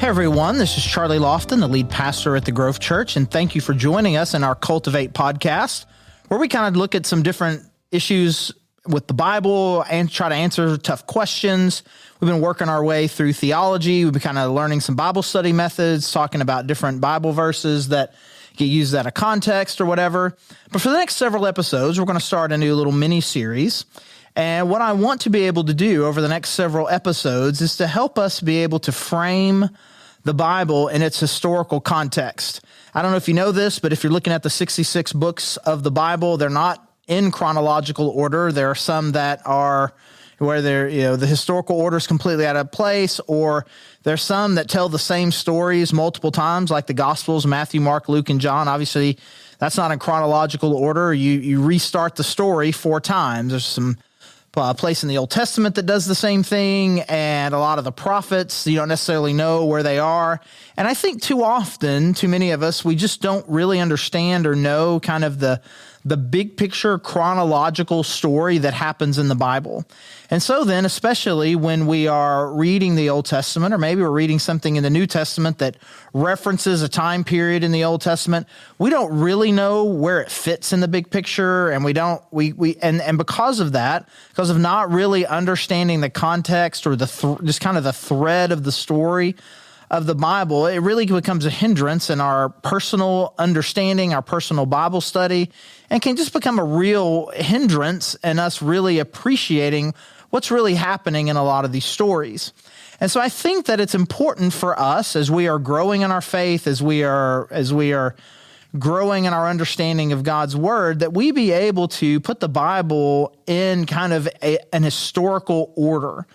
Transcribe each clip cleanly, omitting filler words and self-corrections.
Hey everyone, this is Charlie Lofton, the lead pastor at the Grove Church, and thank you for joining us in our Cultivate podcast, where we kind of look at some different issues with the Bible and try to answer tough questions. We've been working our way through theology. We've been kind of learning some Bible study methods, talking about different Bible verses that get used out of context or whatever. But for the next several episodes, we're going to start a new little mini-series. And what I want to be able to do over the next several episodes is to help us be able to frame the Bible in its historical context. I don't know if you know this, but if you're looking at the 66 books of the Bible, they're not in chronological order. There are some that are where the historical order is completely out of place, or there's some that tell the same stories multiple times, like the Gospels, Matthew, Mark, Luke, and John. Obviously, that's not in chronological order. You restart the story 4 times. There's some place in the Old Testament that does the same thing, and a lot of the prophets, you don't necessarily know where they are. And I think too often, too many of us, we just don't really understand or know kind of the big picture chronological story that happens in the Bible. And so then, especially when we are reading the Old Testament, or maybe we're reading something in the New Testament that references a time period in the Old Testament, we don't really know where it fits in the big picture, and and because of that, because of not really understanding the context or just kind of the thread of the story of the Bible, it really becomes a hindrance in our personal understanding, our personal Bible study, and can just become a real hindrance in us really appreciating what's really happening in a lot of these stories. And so I think that it's important for us, as we are growing in our faith, as we are growing in our understanding of God's word, that we be able to put the Bible in kind of an historical order.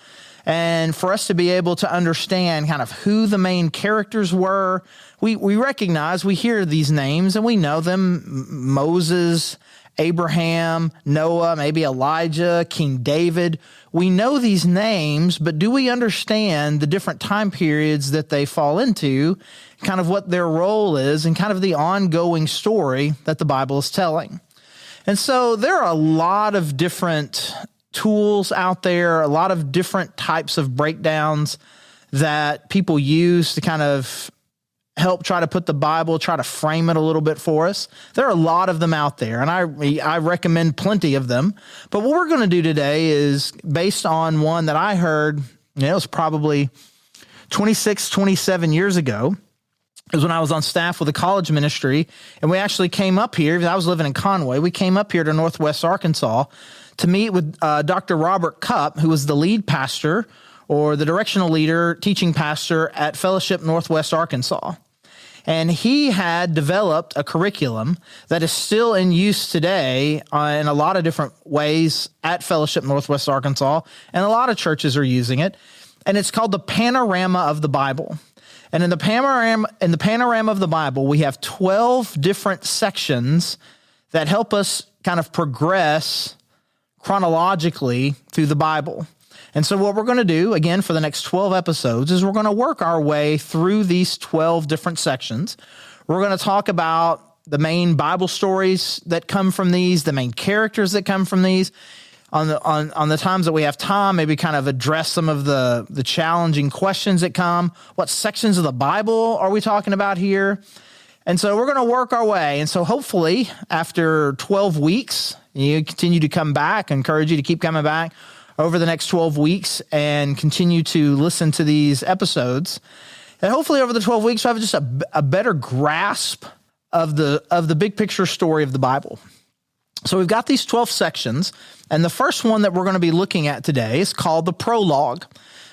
And for us to be able to understand kind of who the main characters were. We recognize, we hear these names and we know them: Moses, Abraham, Noah, maybe Elijah, King David. We know these names, but do we understand the different time periods that they fall into, kind of what their role is, and kind of the ongoing story that the Bible is telling? And so there are a lot of different tools out there, a lot of different types of breakdowns that people use to kind of help try to put the Bible, try to frame it a little bit for us. There are a lot of them out there, and I recommend plenty of them. But what we're going to do today is based on one that I heard, it was probably 26, 27 years ago. It was when I was on staff with a college ministry, and we actually came up here. I was living in Conway. We came up here to Northwest Arkansas to meet with Dr. Robert Cupp, who was the lead pastor or the directional leader, teaching pastor at Fellowship Northwest Arkansas. And he had developed a curriculum that is still in use today in a lot of different ways at Fellowship Northwest Arkansas, and a lot of churches are using it. And it's called the Panorama of the Bible. And in the panorama of the Bible, we have 12 different sections that help us kind of progress chronologically through the Bible. And so what we're going to do, again, for the next 12 episodes, is we're going to work our way through these 12 different sections. We're going to talk about the main Bible stories that come from these, the main characters that come from these. On the times that we have time, maybe kind of address some of the challenging questions that come. What sections of the Bible are we talking about here? And so we're going to work our way. And so hopefully after 12 weeks, you continue to come back. I encourage you to keep coming back over the next 12 weeks and continue to listen to these episodes. And hopefully over the 12 weeks, we'll have just a better grasp of the big picture story of the Bible. So we've got these 12 sections, and the first one that we're going to be looking at today is called the Prologue.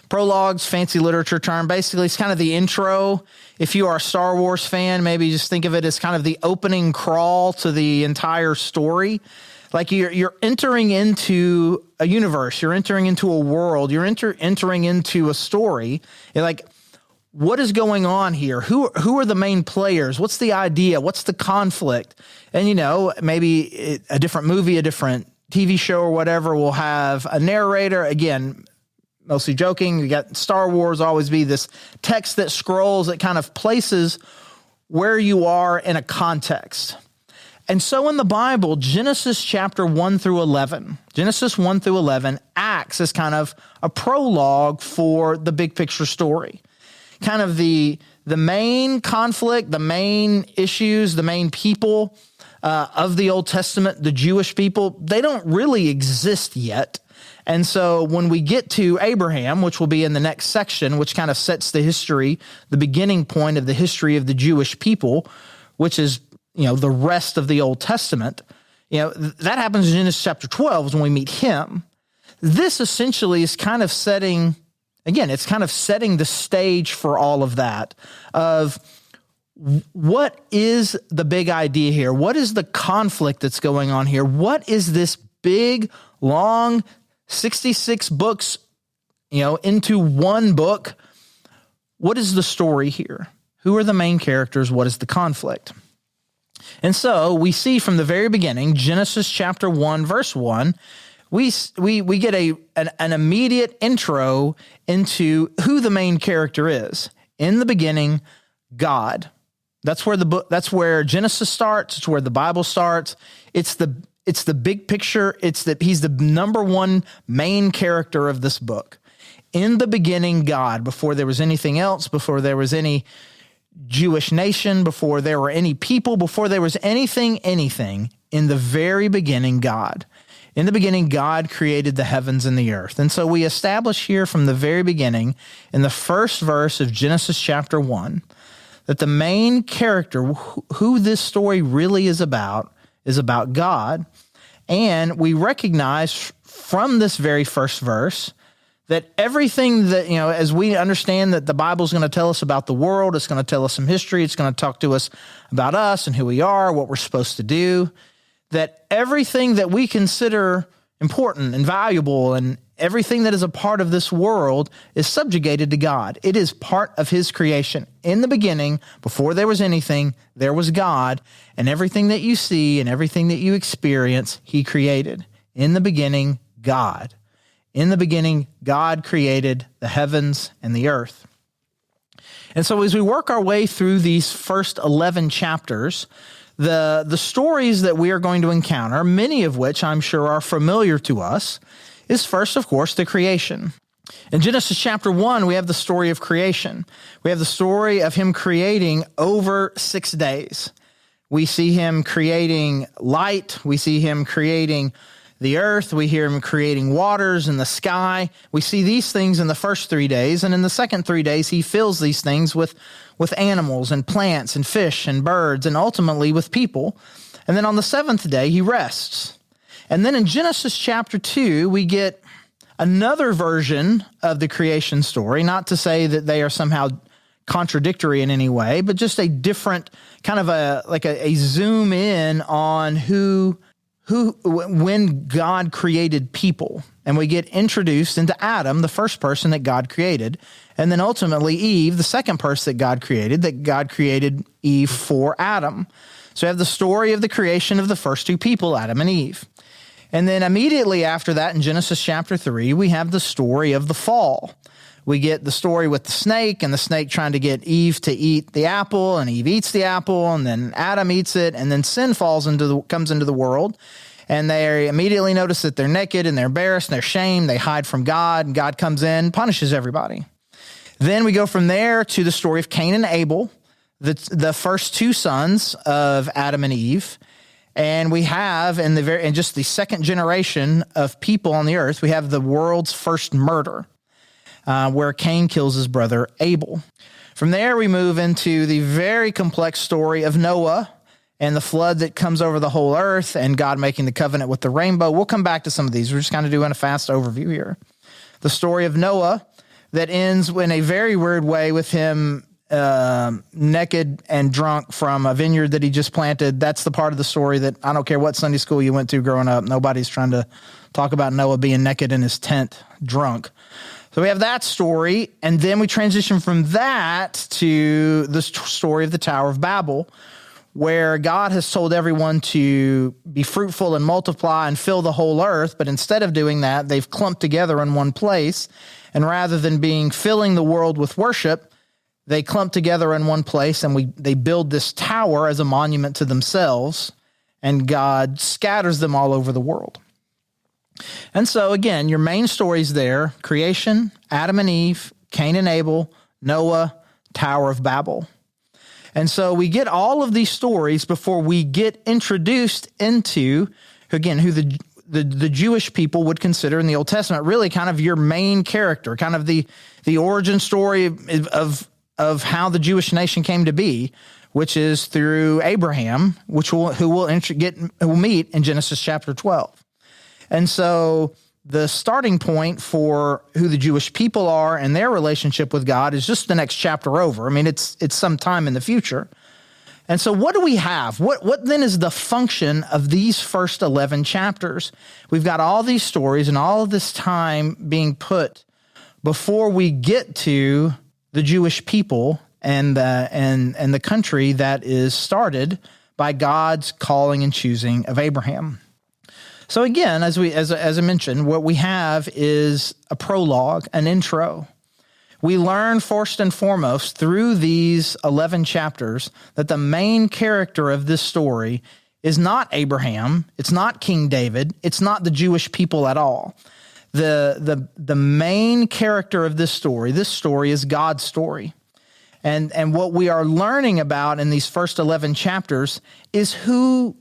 Prologue's fancy literature term. Basically, it's kind of the intro. If you are a Star Wars fan, maybe just think of it as kind of the opening crawl to the entire story. Like you're entering into a universe, you're entering into a world, you're entering into a story. You're like, what is going on here? Who are the main players? What's the idea? What's the conflict? And, maybe a different movie, a different TV show or whatever will have a narrator. Again, mostly joking. You got Star Wars always be this text that scrolls, that kind of places where you are in a context. And so in the Bible, Genesis chapter 1 through 11, Genesis 1 through 11 acts as kind of a prologue for the big picture story. kind of the main conflict, the main issues, the main people of the Old Testament, the Jewish people, they don't really exist yet. And so when we get to Abraham, which will be in the next section, which kind of sets the history, the beginning point of the history of the Jewish people, which is, the rest of the Old Testament, that happens in Genesis chapter 12 is when we meet him. This essentially is kind of setting the stage for all of that, of what is the big idea here? What is the conflict that's going on here? What is this big, long 66 books, into one book? What is the story here? Who are the main characters? What is the conflict? And so we see from the very beginning, Genesis chapter 1, verse 1, we get an immediate intro into who the main character is. In the beginning, God. That's where Genesis starts. It's where the Bible starts. It's the big picture. He's the number one main character of this book. In the beginning, God, before there was anything else, before there was any Jewish nation, before there were any people, before there was anything, in the very beginning, God. In the beginning, God created the heavens and the earth. And so we establish here from the very beginning, in the first verse of Genesis chapter 1, that the main character, who this story really is about God. And we recognize from this very first verse that everything that, as we understand that the Bible is going to tell us about the world, it's going to tell us some history, it's going to talk to us about us and who we are, what we're supposed to do, that everything that we consider important and valuable and everything that is a part of this world is subjugated to God. It is part of his creation. In the beginning, before there was anything, there was God, and everything that you see and everything that you experience, he created. In the beginning, God. In the beginning, God created the heavens and the earth. And so as we work our way through these first 11 chapters, the stories that we are going to encounter, many of which I'm sure are familiar to us, is first, of course, the creation. In Genesis chapter 1, we have the story of creation. We have the story of him creating over 6 days. We see him creating light. We see him creating the earth. We hear him creating waters and the sky. We see these things in the first 3 days. And in the second 3 days, he fills these things with animals and plants and fish and birds and ultimately with people. And then on the seventh day, he rests. And then in Genesis chapter 2, we get another version of the creation story, not to say that they are somehow contradictory in any way, but just a different kind of a zoom in on when God created people. And we get introduced into Adam, the first person that God created, and then ultimately Eve, the second person that God created Eve for Adam. So we have the story of the creation of the first two people, Adam and Eve. And then immediately after that, in Genesis chapter 3, we have the story of the fall. We get the story with the snake, and the snake trying to get Eve to eat the apple, and Eve eats the apple, and then Adam eats it, and then sin comes into the world, and they immediately notice that they're naked, and they're embarrassed, and they're ashamed. They hide from God, and God comes in, punishes everybody. Then we go from there to the story of Cain and Abel, the first two sons of Adam and Eve. And we have in just the second generation of people on the earth, we have the world's first murder, where Cain kills his brother Abel. From there, we move into the very complex story of Noah and the flood that comes over the whole earth and God making the covenant with the rainbow. We'll come back to some of these. We're just kind of doing a fast overview here. The story of Noah that ends in a very weird way with him naked and drunk from a vineyard that he just planted. That's the part of the story that I don't care what Sunday school you went to growing up. Nobody's trying to talk about Noah being naked in his tent, drunk. So we have that story, and then we transition from that to the story of the Tower of Babel, where God has told everyone to be fruitful and multiply and fill the whole earth, but instead of doing that, they've clumped together in one place, and rather than filling the world with worship, they clump together in one place, and they build this tower as a monument to themselves, and God scatters them all over the world. And so, again, your main stories there: creation, Adam and Eve, Cain and Abel, Noah, Tower of Babel. And so we get all of these stories before we get introduced into, again, who the Jewish people would consider in the Old Testament really kind of your main character, kind of the origin story of how the Jewish nation came to be, which is through Abraham, who we'll meet in Genesis chapter 12. And so the starting point for who the Jewish people are and their relationship with God is just the next chapter over. I mean, it's some time in the future. And so what do we have? What then is the function of these first 11 chapters? We've got all these stories and all of this time being put before we get to the Jewish people and the country that is started by God's calling and choosing of Abraham. So again, as I mentioned, what we have is a prologue, an intro. We learn first and foremost through these 11 chapters that the main character of this story is not Abraham, it's not King David, it's not the Jewish people at all. The main character of this story is God's story. And what we are learning about in these first 11 chapters is who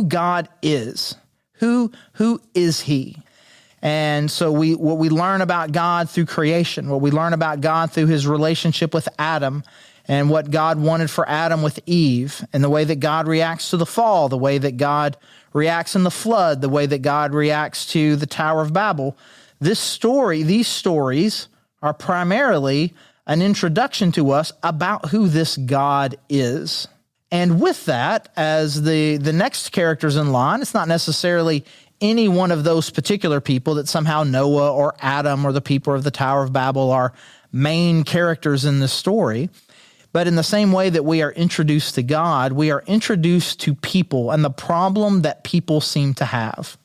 God is. Who is he? And so what we learn about God through creation, what we learn about God through his relationship with Adam, and what God wanted for Adam with Eve, and the way that God reacts to the fall, the way that God reacts in the flood, the way that God reacts to the Tower of Babel. These stories are primarily an introduction to us about who this God is. And with that, as the next characters in line, it's not necessarily any one of those particular people that somehow Noah or Adam or the people of the Tower of Babel are main characters in this story. But in the same way that we are introduced to God, we are introduced to people and the problem that people seem to have.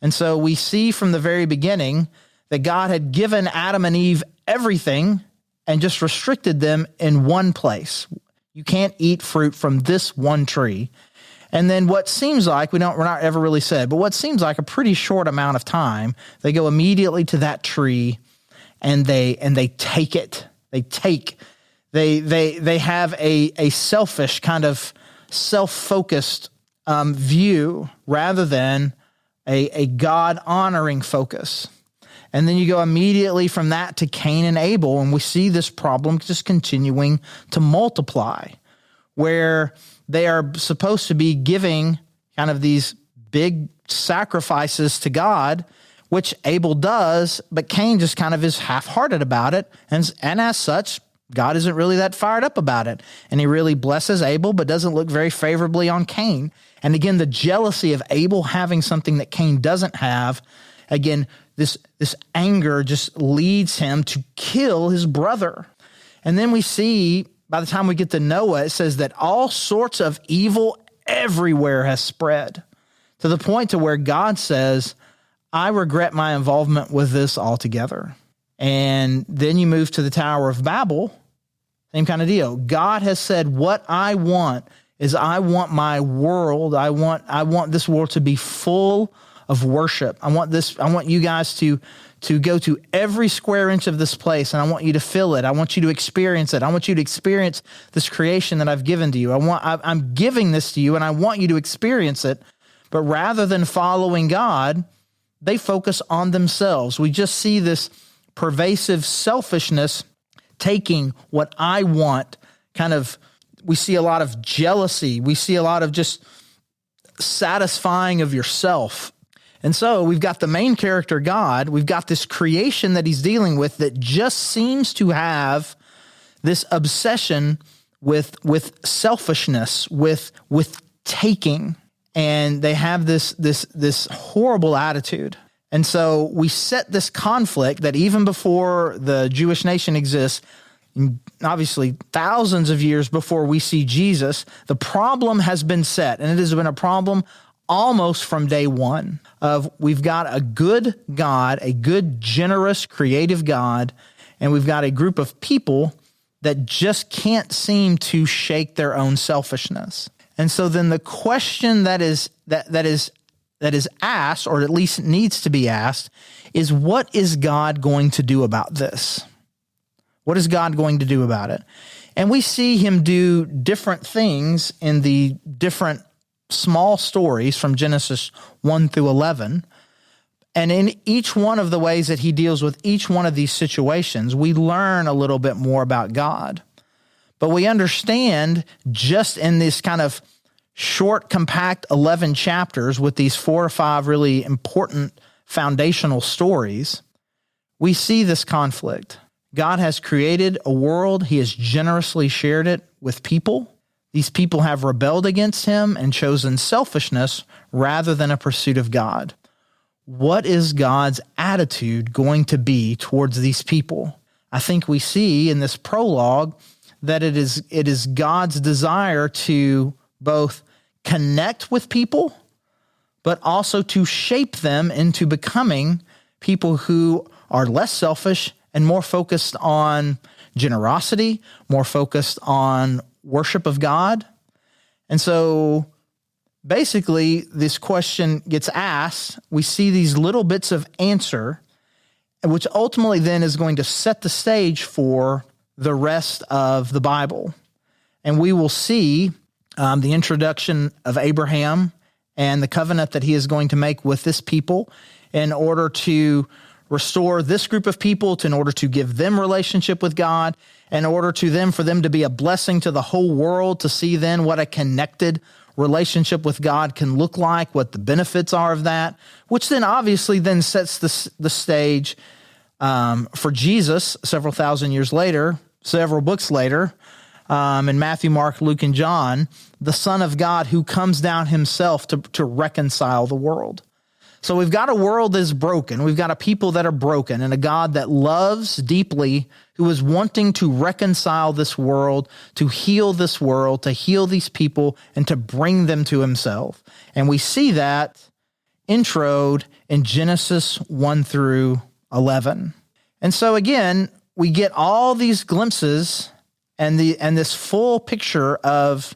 And so we see from the very beginning that God had given Adam and Eve everything and just restricted them in one place. You can't eat fruit from this one tree. And then what seems like, we're not ever really said, but what seems like a pretty short amount of time, they go immediately to that tree and they take it. They have a selfish kind of self-focused view rather than a God-honoring focus. And then you go immediately from that to Cain and Abel, and we see this problem just continuing to multiply, where they are supposed to be giving kind of these big sacrifices to God, which Abel does, but Cain just kind of is half-hearted about it, and as such, God isn't really that fired up about it. And he really blesses Abel, but doesn't look very favorably on Cain. And again, the jealousy of Abel having something that Cain doesn't have, again, this anger just leads him to kill his brother. And then we see, by the time we get to Noah, it says that all sorts of evil everywhere has spread, to the point to where God says, I regret my involvement with this altogether. And then you move to the Tower of Babel, same kind of deal. God has said, what I want is I want my world, I want this world to be full of worship. I want you guys to go to every square inch of this place, and I want you to feel it. I want you to experience it. I want you to experience this creation that I've given to you. I'm giving this to you, and I want you to experience it. But rather than following God, they focus on themselves. We just see this pervasive selfishness taking what I want. We see a lot of jealousy. We see a lot of just satisfying of yourself. And so we've got the main character, God. We've got this creation that he's dealing with that just seems to have this obsession with selfishness, with taking, and they have this horrible attitude. And so we set this conflict that even before the Jewish nation exists, obviously thousands of years before we see Jesus, the problem has been set, and it has been a problem almost from day one of we've got a good God, a good, generous, creative God, and we've got a group of people that just can't seem to shake their own selfishness. And so then the question that is asked, or at least needs to be asked, is what is God going to do about this? What is God going to do about it? And we see him do different things in the different small stories from Genesis 1 through 11. And in each one of the ways that he deals with each one of these situations, we learn a little bit more about God. But we understand just in this kind of short, compact 11 chapters with these 4 or 5 really important foundational stories, we see this conflict. God has created a world. He has generously shared it with people. These people have rebelled against him and chosen selfishness rather than a pursuit of God. What is God's attitude going to be towards these people? I think we see in this prologue that it is God's desire to both connect with people, but also to shape them into becoming people who are less selfish and more focused on generosity, more focused on worship of God. And so basically this question gets asked, we see these little bits of answer, which ultimately then is going to set the stage for the rest of the Bible. And we will see the introduction of Abraham and the covenant that he is going to make with this people in order to restore this group of people, in order to give them relationship with God, in order for them to be a blessing to the whole world, to see then what a connected relationship with God can look like, what the benefits are of that, which then obviously then sets the stage for Jesus several thousand years later, several books later, in Matthew, Mark, Luke, and John, the Son of God who comes down himself to reconcile the world. So we've got a world that is broken. We've got a people that are broken and a God that loves deeply, who is wanting to reconcile this world, to heal this world, to heal these people, and to bring them to himself. And we see that introed in Genesis 1 through 11. And so again, we get all these glimpses and this full picture of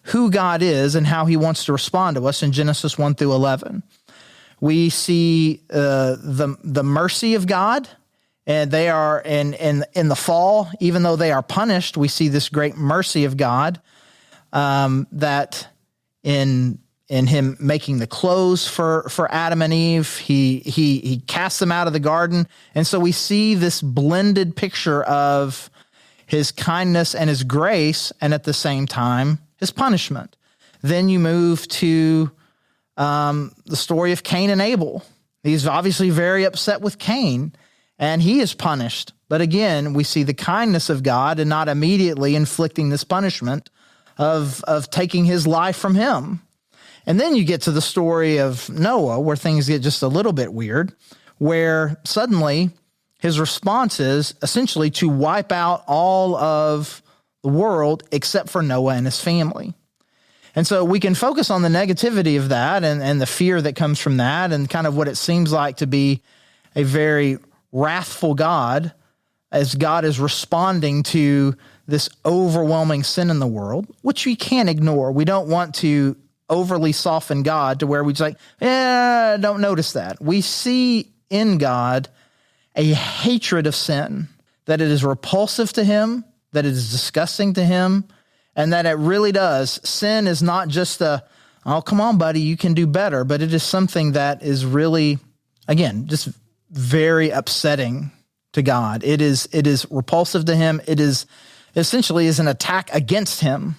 who God is and how he wants to respond to us in Genesis 1 through 11. We see the mercy of God, and they are in the fall, even though they are punished, we see this great mercy of God, that in him making the clothes for Adam and Eve, he casts them out of the garden. And so we see this blended picture of his kindness and his grace, and at the same time, his punishment. Then you move to the story of Cain and Abel. He's obviously very upset with Cain, and he is punished. But again, we see the kindness of God and not immediately inflicting this punishment of taking his life from him. And then you get to the story of Noah, where things get just a little bit weird, where suddenly his response is essentially to wipe out all of the world except for Noah and his family. And so we can focus on the negativity of that and the fear that comes from that and kind of what it seems like to be a very wrathful God as God is responding to this overwhelming sin in the world, which we can't ignore. We don't want to overly soften God to where we just like, don't notice that. We see in God a hatred of sin, that it is repulsive to him, that it is disgusting to him, and that it really does. Sin is not just oh, come on, buddy, you can do better, but it is something that is really, again, just very upsetting to God. It is repulsive to him. It is essentially is an attack against him.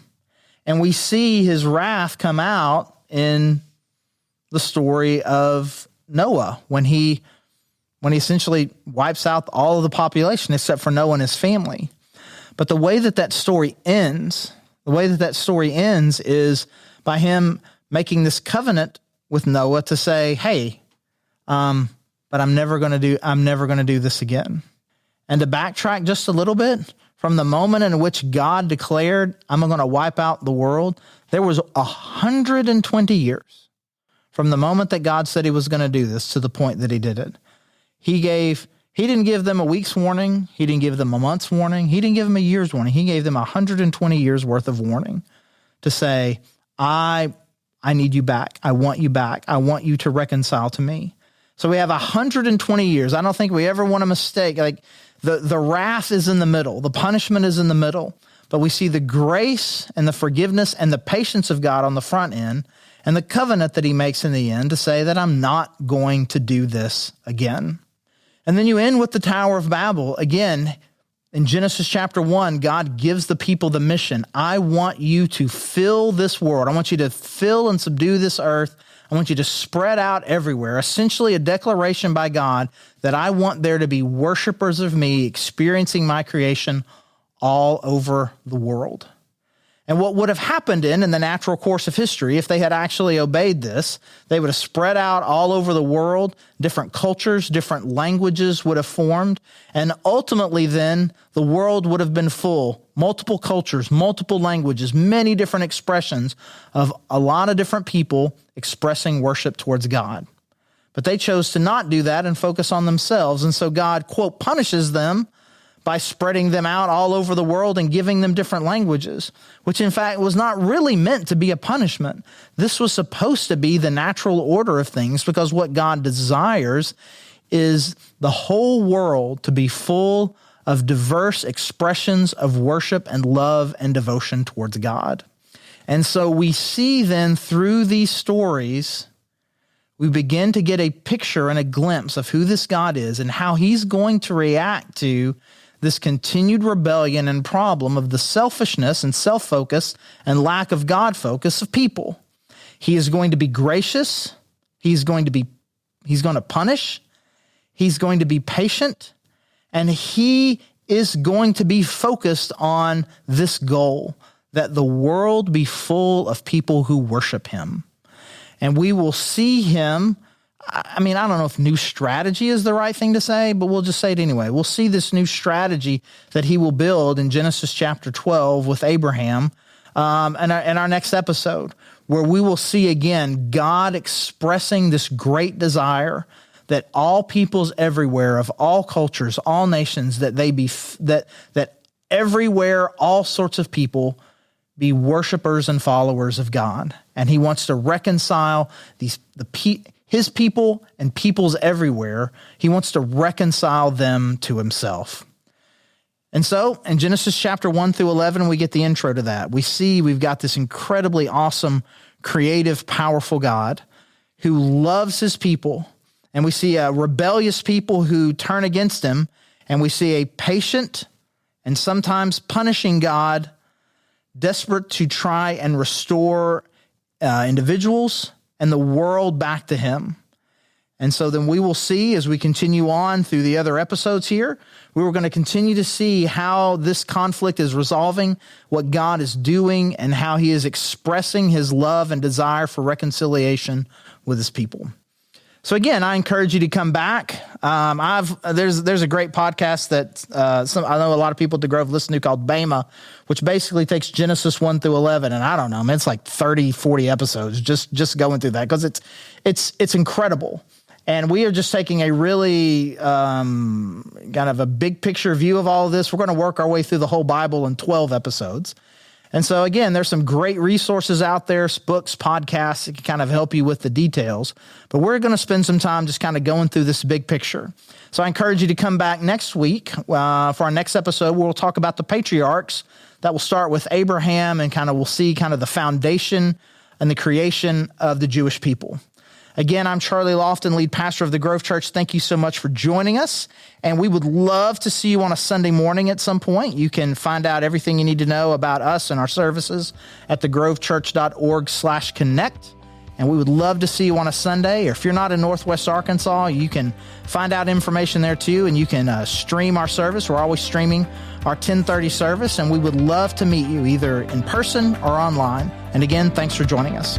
And we see his wrath come out in the story of Noah when he essentially wipes out all of the population except for Noah and his family. But the way that story ends is by him making this covenant with Noah to say, hey, but I'm never going to do this again. And to backtrack just a little bit, from the moment in which God declared, I'm going to wipe out the world, there was 120 years from the moment that God said he was going to do this to the point that he did it. He didn't give them a week's warning. He didn't give them a month's warning. He didn't give them a year's warning. He gave them 120 years worth of warning to say, I need you back. I want you back. I want you to reconcile to me. So we have 120 years. I don't think we ever want to mistake. Like the wrath is in the middle. The punishment is in the middle. but we see the grace and the forgiveness and the patience of God on the front end and the covenant that he makes in the end to say that I'm not going to do this again. And then you end with the Tower of Babel. Again, in Genesis chapter 1, God gives the people the mission. I want you to fill this world. I want you to fill and subdue this earth. I want you to spread out everywhere. Essentially a declaration by God that I want there to be worshipers of me experiencing my creation all over the world. And what would have happened in the natural course of history, if they had actually obeyed this, they would have spread out all over the world. Different cultures, different languages would have formed. And ultimately then, the world would have been full. Multiple cultures, multiple languages, many different expressions of a lot of different people expressing worship towards God. But they chose to not do that and focus on themselves. And so God, quote, punishes them by spreading them out all over the world and giving them different languages, which in fact was not really meant to be a punishment. This was supposed to be the natural order of things, because what God desires is the whole world to be full of diverse expressions of worship and love and devotion towards God. And so we see then through these stories, we begin to get a picture and a glimpse of who this God is and how he's going to react to this continued rebellion and problem of the selfishness and self-focus and lack of God focus of people. He is going to be gracious. He's going to punish. He's going to be patient. And he is going to be focused on this goal, that the world be full of people who worship him. And we will see him. I mean, I don't know if new strategy is the right thing to say, but we'll just say it anyway. We'll see this new strategy that he will build in Genesis chapter 12 with Abraham in our next episode, where we will see again God expressing this great desire that all peoples everywhere, of all cultures, all nations, that they be that everywhere, all sorts of people be worshipers and followers of God. And he wants to reconcile his people and peoples everywhere. He wants to reconcile them to himself. And so in Genesis chapter 1 through 11, we get the intro to that. We see we've got this incredibly awesome, creative, powerful God who loves his people. And we see a rebellious people who turn against him. And we see a patient and sometimes punishing God, desperate to try and restore individuals and the world back to him. And so then we will see, as we continue on through the other episodes here, we were going to continue to see how this conflict is resolving, what God is doing, and how he is expressing his love and desire for reconciliation with his people. So again, I encourage you to come back. There's a great podcast that I know a lot of people at the Grove listen to called Bama, which basically takes Genesis 1 through 11. And I don't know, it's like 30, 40 episodes just going through that, because it's incredible. And we are just taking a really kind of a big picture view of all of this. We're going to work our way through the whole Bible in 12 episodes. And so again, there's some great resources out there, books, podcasts that can kind of help you with the details. But we're going to spend some time just kind of going through this big picture. So I encourage you to come back next week for our next episode, where we'll talk about the patriarchs. That will start with Abraham, and we'll see kind of the foundation and the creation of the Jewish people. Again, I'm Charlie Lofton, lead pastor of the Grove Church. Thank you so much for joining us, and we would love to see you on a Sunday morning at some point. You can find out everything you need to know about us and our services at thegrovechurch.org/connect, and we would love to see you on a Sunday. Or if you're not in Northwest Arkansas, you can find out information there too, and you can stream our service. We're always streaming our 10:30 service, and we would love to meet you either in person or online. And again, thanks for joining us.